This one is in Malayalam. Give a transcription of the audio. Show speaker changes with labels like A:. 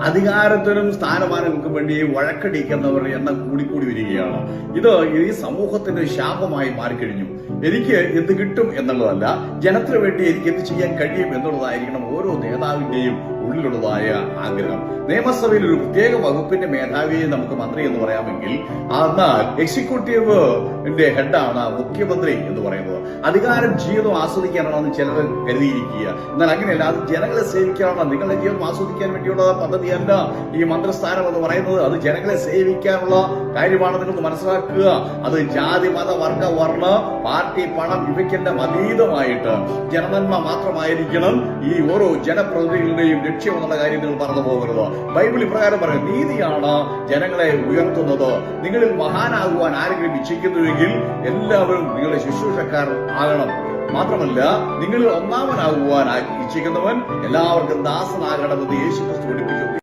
A: അധികാരത്തിനും സ്ഥാനമാനങ്ങൾക്കും വേണ്ടി വഴക്കടിക്കുന്നവരുടെ എണ്ണം കൂടിക്കൂടി വരികയാണ്. ഇത് ഈ സമൂഹത്തിന്റെ ശാപമായി മാറിക്കഴിഞ്ഞു. എനിക്ക് എന്ത് കിട്ടും എന്നുള്ളതല്ല, ജനത്തിന് വേണ്ടി എനിക്ക് എന്ത് ചെയ്യാൻ കഴിയും എന്നുള്ളതായിരിക്കണം ഓരോ നേതാവിന്റെയും ഉള്ളിലുള്ളതായ ആഗ്രഹം. നിയമസഭയിൽ ഒരു പ്രത്യേക വകുപ്പിന്റെ മേധാവിയെ നമുക്ക് മന്ത്രി എന്ന് പറയാമെങ്കിൽ, എന്നാൽ എക്സിക്യൂട്ടീവിന്റെ ഹെഡാണ് മുഖ്യമന്ത്രി എന്ന് പറയുന്നത്. അധികാരം ജീവിതം ആസ്വദിക്കാനാണെന്ന് ചിലർ കരുതിയിരിക്കുക. എന്നാൽ അങ്ങനെയല്ല, അത് ജനങ്ങളെ സേവിക്കാനാണ്. നിങ്ങളുടെ ജീവിതം ആസ്വദിക്കാൻ വേണ്ടിയുള്ള പദ്ധതിയല്ല ഈ മന്ത്രിസ്ഥാനം എന്ന് പറയുന്നത്. അത് ജനങ്ങളെ സേവിക്കാനുള്ള കാര്യമാണ്. നിങ്ങൾ മനസ്സിലാക്കുക. അത് ജാതി, മത, വർഗ, വർണ്ണ, പാർട്ടി, പണം ഇവയ്ക്കെല്ലാം അതീതമായിട്ട് ജനനന്മ മാത്രമായിരിക്കണം ഈ ഓരോ ജനപ്രതിനിധികളുടെയും ലക്ഷ്യം എന്നുള്ള കാര്യം നിങ്ങൾ പറഞ്ഞു പോകരുത്. ബൈബിൾ ഇപ്രകാരം പറയും, നീതിയാണ് ജനങ്ങളെ ഉയർത്തുന്നത്. നിങ്ങളിൽ മഹാനാകുവാൻ ആരെങ്കിലും ഇച്ഛിക്കുന്നുവെങ്കിൽ എല്ലാവരും നിങ്ങളുടെ ശുശ്രൂഷക്കാർ ആകണം. മാത്രമല്ല, നിങ്ങളിൽ ഒന്നാമനാകുവാൻ ഇച്ഛിക്കുന്നവൻ എല്ലാവർക്കും ദാസനാകണമെന്ന് യേശുക്രിസ്തു പഠിപ്പിച്ചു.